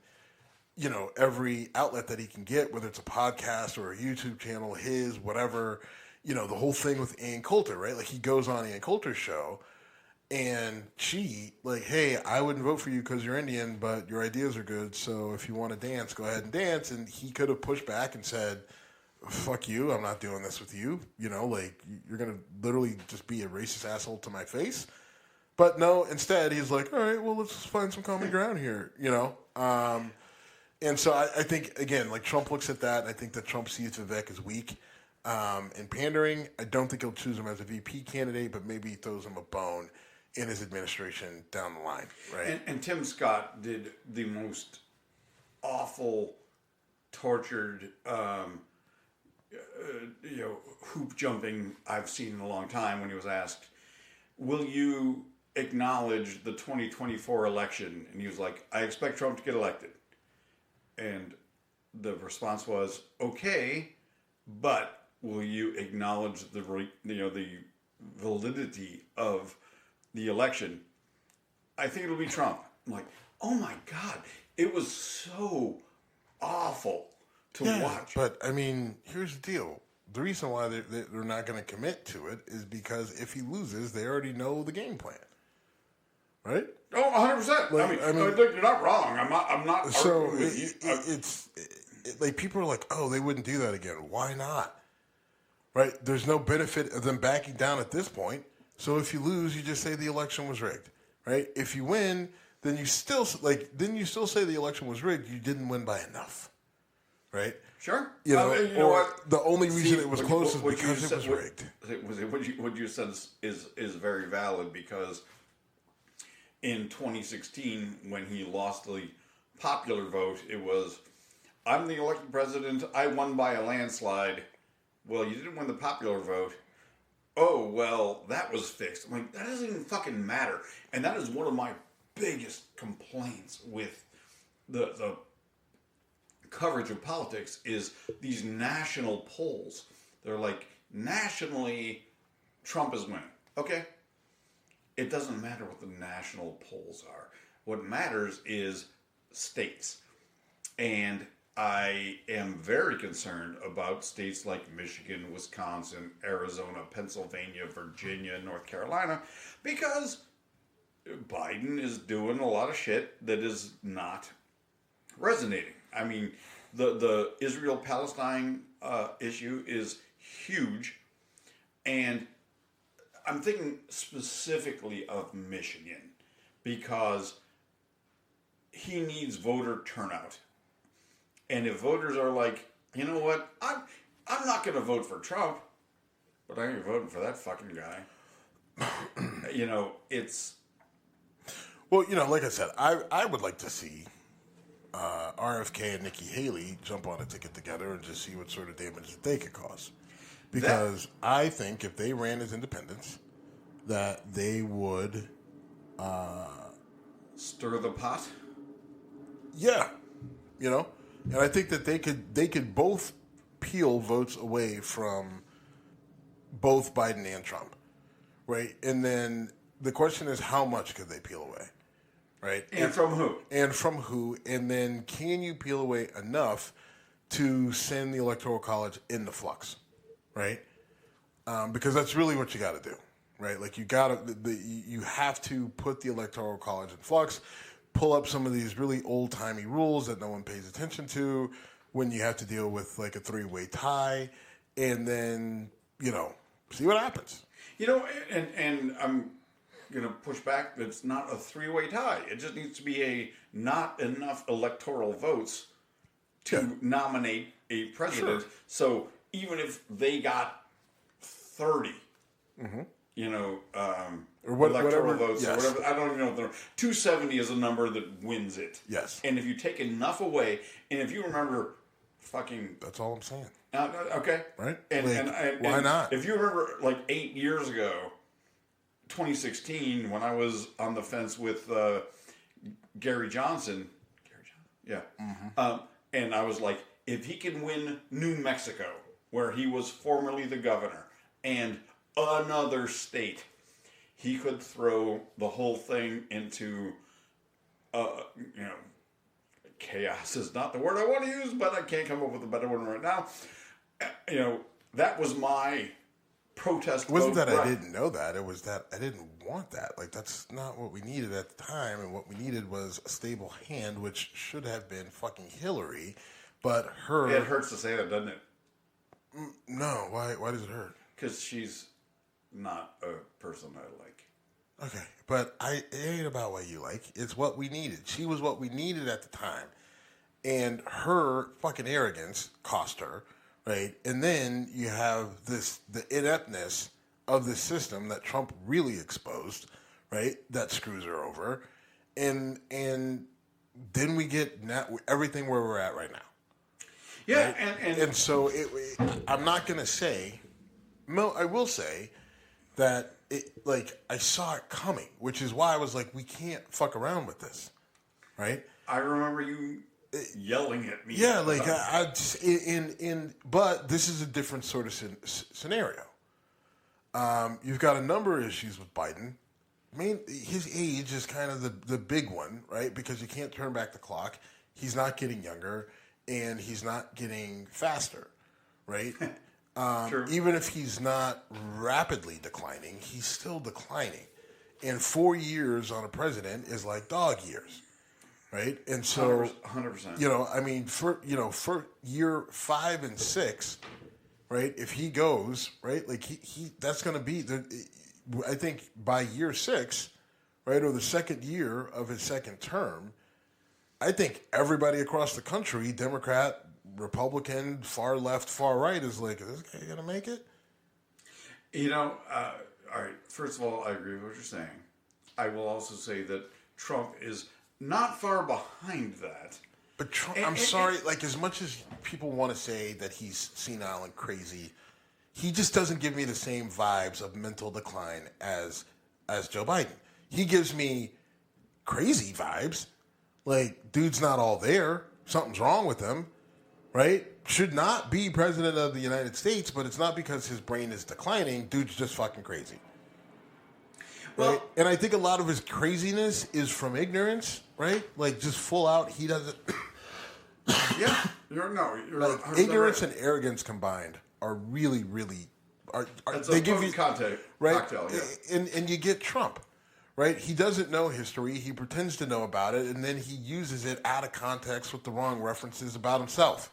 every outlet that he can get, whether it's a podcast or a YouTube channel, his, whatever, the whole thing with Ann Coulter, right? He goes on Ann Coulter's show and she, hey, I wouldn't vote for you because you're Indian, but your ideas are good. So if you want to dance, go ahead and dance. And he could have pushed back and said, fuck you, I'm not doing this with you. You're going to literally just be a racist asshole to my face. But no, instead he's like, all right, well, let's find some common ground here, And so I think, again, Trump looks at that, and I think that Trump sees Vivek as weak. and pandering. I don't think he'll choose him as a VP candidate, but maybe he throws him a bone in his administration down the line, right? And Tim Scott did the most awful, tortured, hoop jumping I've seen in a long time when he was asked, will you acknowledge the 2024 election? And he was like, I expect Trump to get elected. And the response was, okay, but will you acknowledge the validity of the election? I think it'll be Trump. I'm like, oh my God, it was so awful to watch. But I mean, here's the deal. The reason why they're not going to commit to it is because if he loses, they already know the game plan, right? Oh, 100%. I mean, you're not wrong. I'm not. So arguing with you. It's like people are like, oh, they wouldn't do that again. Why not? Right? There's no benefit of them backing down at this point. So if you lose, you just say the election was rigged, right? If you win, then you still say the election was rigged. You didn't win by enough, right? Sure. You know what? The only reason it was close is because it was rigged. What you said is very valid, because in 2016, when he lost the popular vote, it was, I'm the elected president, I won by a landslide. Well, you didn't win the popular vote. Oh, well, that was fixed. I'm like, that doesn't even fucking matter. And that is one of my biggest complaints with the coverage of politics is these national polls. They're like, nationally, Trump is winning. Okay? It doesn't matter what the national polls are. What matters is states. And I am very concerned about states like Michigan, Wisconsin, Arizona, Pennsylvania, Virginia, North Carolina, because Biden is doing a lot of shit that is not resonating. I mean, the Israel-Palestine issue is huge, and I'm thinking specifically of Michigan because he needs voter turnout. And if voters are like, you know what, I'm not going to vote for Trump, but I'm voting for that fucking guy. It's... Well, like I said, I would like to see RFK and Nikki Haley jump on a ticket together and just see what sort of damage that they could cause. Because I think if they ran as independents, that they would... stir the pot? Yeah. And I think that they could both peel votes away from both Biden and Trump, right? And then the question is, how much could they peel away, right? And from who? And from who? And then can you peel away enough to send the Electoral College into flux, right? Because that's really what you got to do, right? Like you have to put the Electoral College in flux. Pull up some of these really old-timey rules that no one pays attention to when you have to deal with like a three-way tie, and then, see what happens. And I'm going to push back. It's not a three-way tie. It just needs to be not enough electoral votes to nominate a president. Sure. So even if they got 30, or whatever votes, yes. or whatever. I don't even know what the number. 270 is a number that wins it. Yes. And if you take enough away, and if you remember, fucking. That's all I'm saying. Okay. Right. And why not? If you remember, like 8 years ago, 2016, when I was on the fence with Gary Johnson. Yeah. Mm-hmm. And I was like, if he can win New Mexico, where he was formerly the governor, and another state, he could throw the whole thing into, chaos is not the word I want to use, but I can't come up with a better one right now. That was my protest vote. It wasn't that I didn't know that. It was that I didn't want that. Like, that's not what we needed at the time. And what we needed was a stable hand, which should have been fucking Hillary. But her... It hurts to say that, doesn't it? No. Why does it hurt? Because she's not a person I like. Okay, but it ain't about what you like. It's what we needed. She was what we needed at the time. And her fucking arrogance cost her, right? And then you have the ineptness of the system that Trump really exposed, right? That screws her over, and then we get everything where we're at right now. Yeah, right? and so I'm not gonna say, no, I will say that I saw it coming, which is why I was like, we can't fuck around with this, right? I remember you yelling at me. Yeah, like I just, but this is a different sort of scenario. You've got a number of issues with Biden. His age is kind of the big one, right? Because you can't turn back the clock. He's not getting younger, and he's not getting faster, right? True. Even if he's not rapidly declining, he's still declining. And 4 years on a president is like dog years, right? And so, 100%. For year 5 and 6, right? If he goes, right, like he that's going to be I think by year 6, right, or the second year of his second term, I think everybody across the country, Democrat, Republican, far left, far right, is like, is this guy going to make it? All right, first of all, I agree with what you're saying. I will also say that Trump is not far behind that. But Trump, I'm sorry, like as much as people want to say that he's senile and crazy, he just doesn't give me the same vibes of mental decline as Joe Biden. He gives me crazy vibes. Like, dude's not all there. Something's wrong with him, right? Should not be president of the United States, but it's not because his brain is declining. Dude's just fucking crazy. Well, right? And I think a lot of his craziness is from ignorance, right? Like, just full out, he doesn't... Yeah. You're like, ignorance and arrogance combined are really, really... they give you content, right? Cocktail, yeah. And you get Trump, right? He doesn't know history. He pretends to know about it, and then he uses it out of context with the wrong references about himself,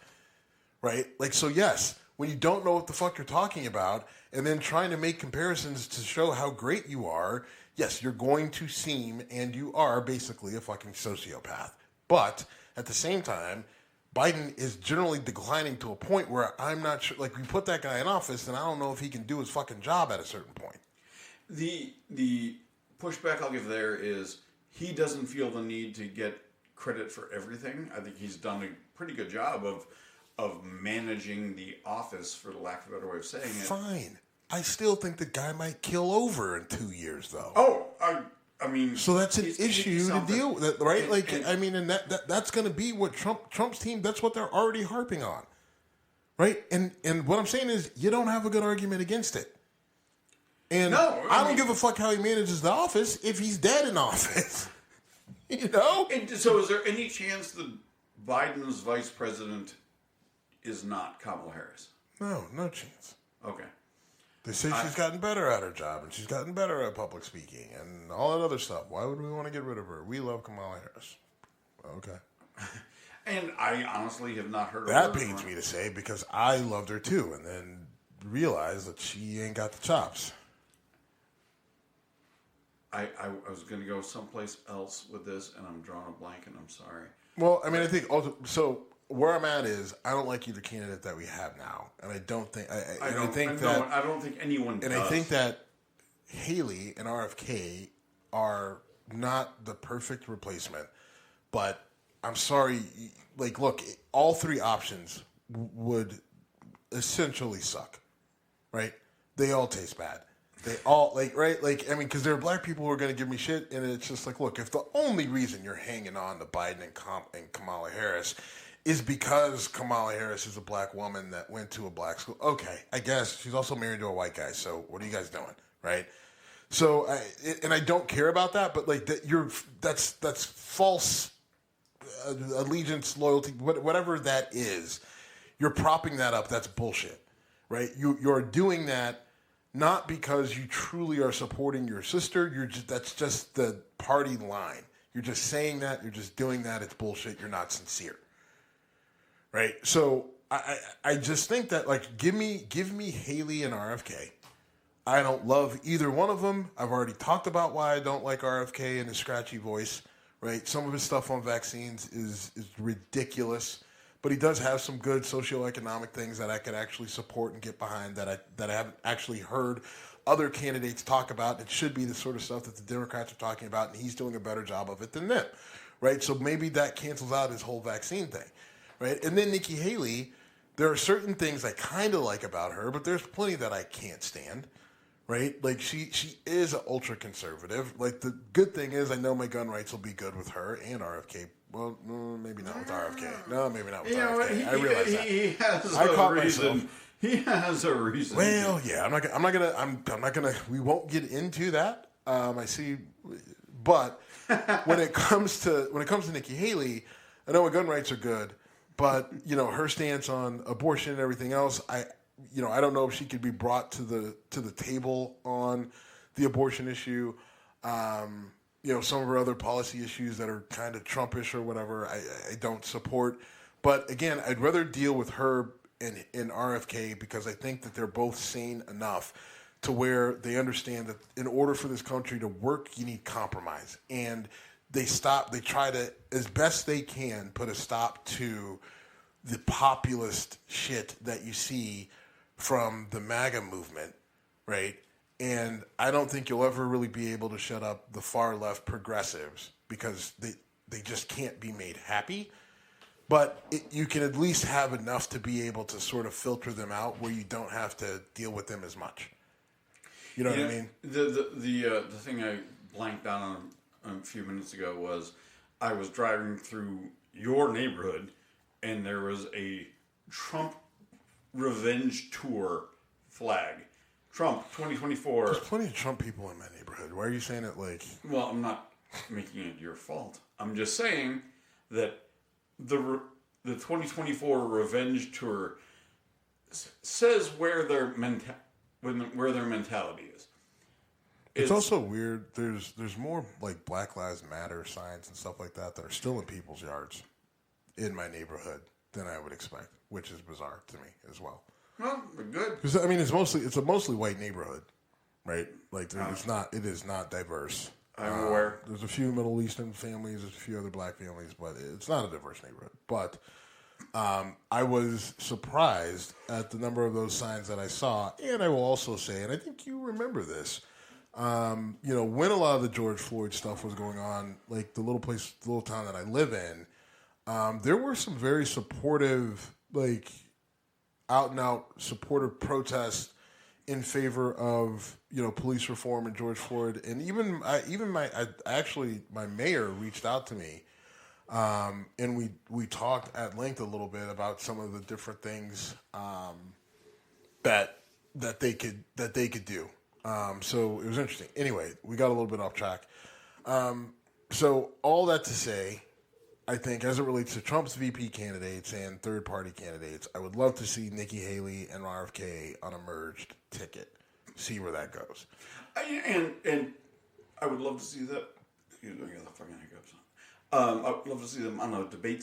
right? Like, so yes, when you don't know what the fuck you're talking about, and then trying to make comparisons to show how great you are, yes, you're going to seem, and you are basically a fucking sociopath. But at the same time, Biden is generally declining to a point where I'm not sure, like, we put that guy in office, and I don't know if he can do his fucking job at a certain point. The pushback I'll give there is he doesn't feel the need to get credit for everything. I think he's done a pretty good job of managing the office, for the lack of a better way of saying it. Fine. I still think the guy might kill over in 2 years, though. Oh, I mean... So that's an issue to deal with, right? And that's going to be what Trump's team, that's what they're already harping on, right? And what I'm saying is, you don't have a good argument against it. And no, I don't give a fuck how he manages the office if he's dead in office. You know? And so is there any chance that Biden's vice president is not Kamala Harris? No chance. Okay. They say she's gotten better at her job, and she's gotten better at public speaking, and all that other stuff. Why would we want to get rid of her? We love Kamala Harris. Okay. And I honestly have not heard of that. That pains me to say, because I loved her too, and then realized that she ain't got the chops. I was going to go someplace else with this, and I'm drawing a blank, and I'm sorry. Well, I mean, I think also, so where I'm at is I don't like either candidate that we have now, and I don't think I don't think anyone does. And I think that Haley and RFK are not the perfect replacement, but I'm sorry, like, look, all three options would essentially suck, right? They all taste bad. They all, like, right? Like, I mean, because there are black people who are going to give me shit, and it's just like, look, if the only reason you're hanging on to Biden and Kamala Harris is because Kamala Harris is a black woman that went to a black school, okay, I guess. She's also married to a white guy, so what are you guys doing, right? So, I don't care about that, but, like, that's false allegiance, loyalty, whatever that is. You're propping that up. That's bullshit, right? You're doing that not because you truly are supporting your sister. That's just the party line. You're just saying that. You're just doing that. It's bullshit. You're not sincere, right? So I just think that, like, give me Haley and RFK. I don't love either one of them. I've already talked about why I don't like RFK and his scratchy voice, right? Some of his stuff on vaccines is ridiculous. but he does have some good socioeconomic things that I could actually support and get behind that I haven't actually heard other candidates talk about. It should be the sort of stuff that the Democrats are talking about, and he's doing a better job of it than them, right? So maybe that cancels out his whole vaccine thing, right? And then Nikki Haley, there are certain things I kind of like about her, but there's plenty that I can't stand, right? Like she is an ultra conservative. Like the good thing is I know my gun rights will be good with her and RFK. Well, maybe not with RFK. No, maybe not with RFK. I realize that. He has a reason. He has a reason. Well, yeah, I'm not gonna. We won't get into that. I see, but when it comes to Nikki Haley, I know gun rights are good, but her stance on abortion and everything else, I don't know if she could be brought to the table on the abortion issue. Some of her other policy issues that are kind of Trumpish or whatever, I don't support. But again, I'd rather deal with her in RFK because I think that they're both sane enough to where they understand that in order for this country to work, you need compromise. And they try to, as best they can, put a stop to the populist shit that you see from the MAGA movement, right? And I don't think you'll ever really be able to shut up the far left progressives because they just can't be made happy. But you can at least have enough to be able to sort of filter them out where you don't have to deal with them as much. You know what I mean? The thing I blanked on a few minutes ago was I was driving through your neighborhood and there was a Trump revenge tour flag. Trump 2024. There's plenty of Trump people in my neighborhood. Why are you saying it like... Well, I'm not making it your fault. I'm just saying that the 2024 revenge tour says where their mentality is. It's also weird. There's more like Black Lives Matter signs and stuff like that are still in people's yards in my neighborhood than I would expect, which is bizarre to me as well. Well, good. Because I mean, it's a mostly white neighborhood, right? Like it is not diverse. I'm aware. There's a few Middle Eastern families, there's a few other black families, but it's not a diverse neighborhood. But I was surprised at the number of those signs that I saw, and I will also say, and I think you remember this, when a lot of the George Floyd stuff was going on, like the little town that I live in, there were some very supportive, like out and out supportive protests in favor of police reform and George Floyd, and my mayor reached out to me, and we talked at length a little bit about some of the different things that they could do. So it was interesting. Anyway, we got a little bit off track. So all that to say, I think as it relates to Trump's VP candidates and third-party candidates, I would love to see Nikki Haley and RFK on a merged ticket. See where that goes. And I would love to see that. Excuse me, I got the fucking hiccups. I would love to see them on a debate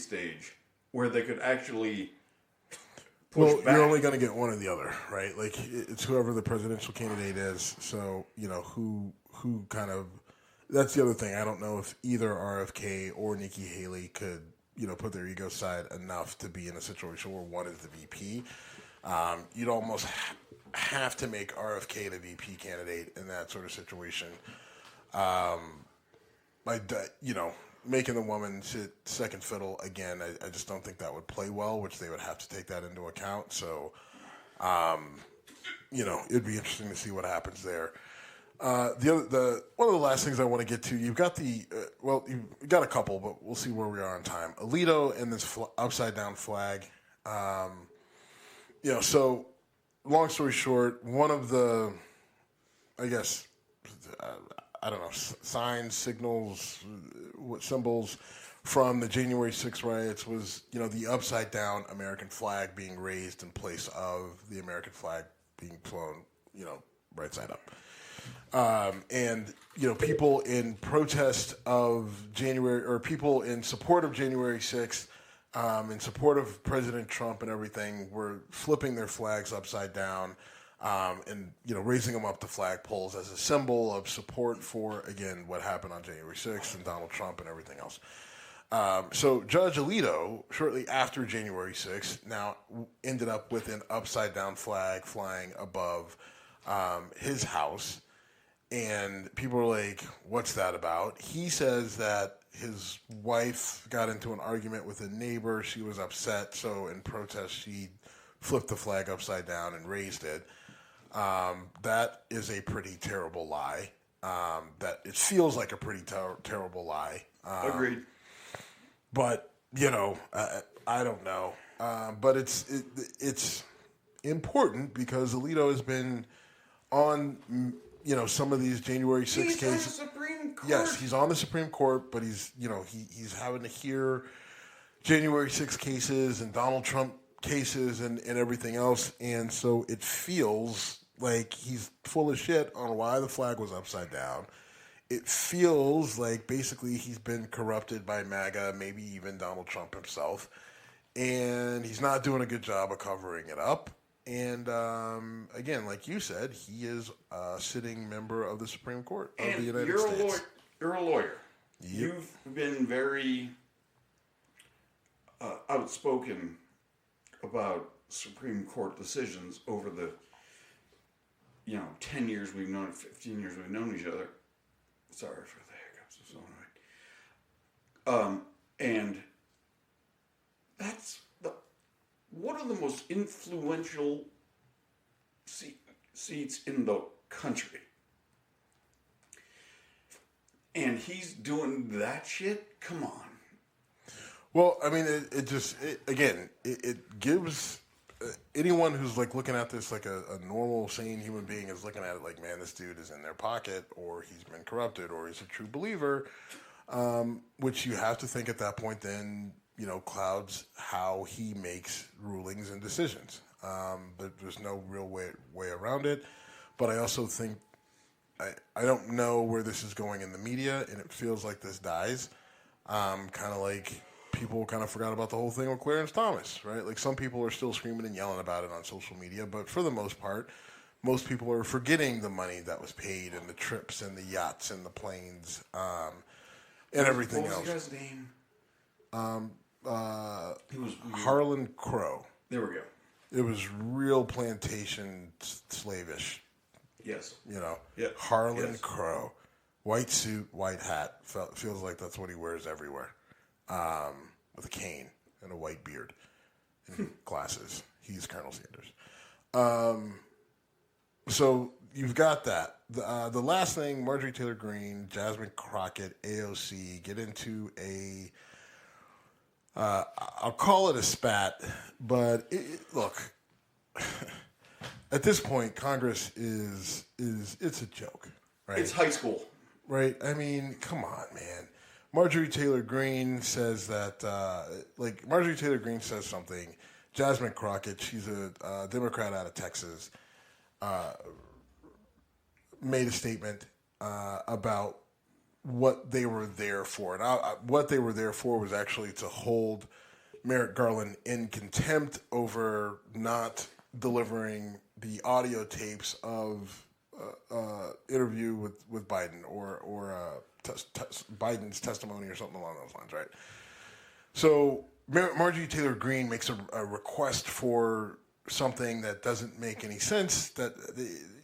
stage where they could actually push back. You're only going to get one or the other, right? Like it's whoever the presidential candidate is. So who kind of. That's the other thing. I don't know if either RFK or Nikki Haley could, put their ego aside enough to be in a situation where one is the VP. You'd almost have to make RFK the VP candidate in that sort of situation. Making the woman sit second fiddle again, I just don't think that would play well, which they would have to take that into account. So, it'd be interesting to see what happens there. One of the last things I want to get to, you've got you've got a couple, but we'll see where we are on time. Alito and this upside down flag. So long story short, one of the, I guess, signs, signals, symbols from the January 6th riots was, the upside down American flag being raised in place of the American flag being flown, right side up. People in protest of January, or people in support of January 6th, in support of President Trump and everything, were flipping their flags upside down, and raising them up to flagpoles as a symbol of support for, again, what happened on January 6th and Donald Trump and everything else. So Judge Alito, shortly after January 6th, now ended up with an upside-down flag flying above his house. And people are like, what's that about? He says that his wife got into an argument with a neighbor. She was upset, so in protest, she flipped the flag upside down and raised it. That is a pretty terrible lie. That it feels like a pretty terrible lie. Agreed. But, I don't know. But it's important because Alito has been on, some of these January 6th cases. He's on the Supreme Court. Yes, he's on the Supreme Court, but he's having to hear January 6th cases and Donald Trump cases and everything else. And so it feels like he's full of shit on why the flag was upside down. It feels like basically he's been corrupted by MAGA, maybe even Donald Trump himself. And he's not doing a good job of covering it up. And again, like you said, he is a sitting member of the Supreme Court of the United States. You're a lawyer. Yep. You've been very outspoken about Supreme Court decisions over the 10 years we've known, 15 years we've known each other. Sorry for the hiccups. It's all right. And that's one of the most influential seats in the country. And he's doing that shit? Come on. Well, I mean, it gives anyone who's like looking at this like a normal, sane human being is looking at it like, man, this dude is in their pocket, or he's been corrupted, or he's a true believer, which you have to think at that point then, clouds how he makes rulings and decisions. But there's no real way around it. But I also think, I don't know where this is going in the media, and it feels like this dies. Kind of like people kind of forgot about the whole thing with Clarence Thomas, right? Like some people are still screaming and yelling about it on social media, but for the most part, most people are forgetting the money that was paid and the trips and the yachts and the planes and everything else. What was the guy's name? He was Harlan Crow. There we go. It was real plantation slavish. Yes. Yeah. Harlan Crow. White suit, white hat. Feels like that's what he wears everywhere. With a cane and a white beard and glasses. He's Colonel Sanders. So you've got that. The last thing, Marjorie Talyor Greene, Jasmine Crockett, AOC, get into I'll call it a spat, but look, at this point, Congress it's a joke, right? It's high school. Right? I mean, come on, man. Marjorie Talyor Greene says that, Marjorie Talyor Greene says something. Jasmine Crockett, she's a Democrat out of Texas, made a statement about what they were there for. And what they were there for was actually to hold Merrick Garland in contempt over not delivering the audio tapes of interview with Biden or Biden's testimony or something along those lines, right? So Marjorie Talyor Greene makes a request for something that doesn't make any sense, that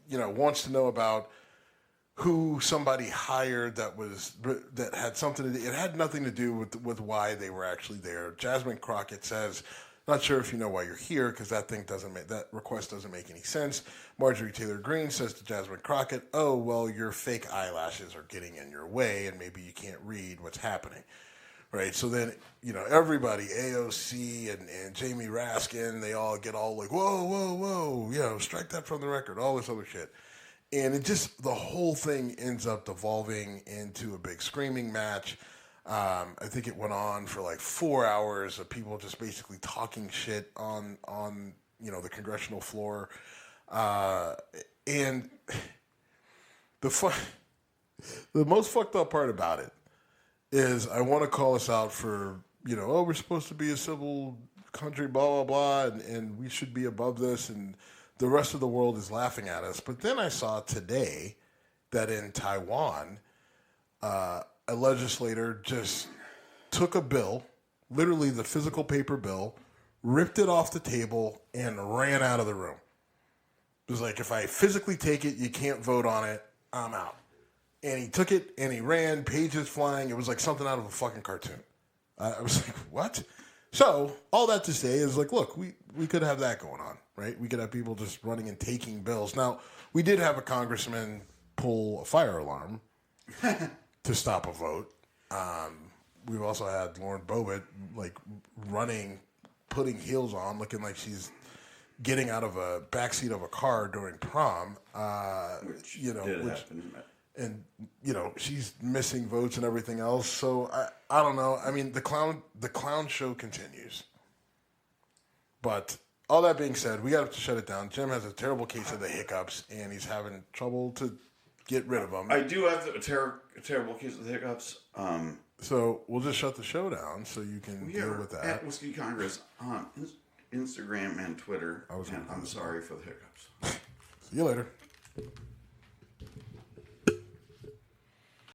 wants to know about who somebody hired that had something to do. It had nothing to do with why they were actually there. Jasmine Crockett says, not sure if you know why you're here, because that request doesn't make any sense. Marjorie Talyor Greene says to Jasmine Crockett, oh, well, your fake eyelashes are getting in your way, and maybe you can't read what's happening. Right? So then, everybody, AOC and Jamie Raskin, they all get all like, whoa, strike that from the record, all this other shit. And the whole thing ends up devolving into a big screaming match. I think it went on for like 4 hours of people just basically talking shit on the congressional floor. And the most fucked up part about it is I want to call us out for, we're supposed to be a civil country, blah, blah, blah, and we should be above this, and the rest of the world is laughing at us. But then I saw today that in Taiwan, a legislator just took a bill, literally the physical paper bill, ripped it off the table, and ran out of the room. It was like, if I physically take it, you can't vote on it, I'm out. And he took it, and he ran, pages flying. It was like something out of a fucking cartoon. I was like, what? So, all that to say is, like, look, we could have that going on, right? We could have people just running and taking bills. Now, we did have a congressman pull a fire alarm to stop a vote. We've also had Lauren Boebert, like, running, putting heels on, looking like she's getting out of a backseat of a car during prom. Which happen. And, she's missing votes and everything else. So, I don't know. I mean, the clown show continues. But all that being said, we got to shut it down. Jim has a terrible case of the hiccups, and he's having trouble to get rid of them. I do have a terrible case of the hiccups. So, we'll just shut the show down so you can deal with that. At Whiskey Congress on Instagram and Twitter. I'm sorry for the hiccups. See you later.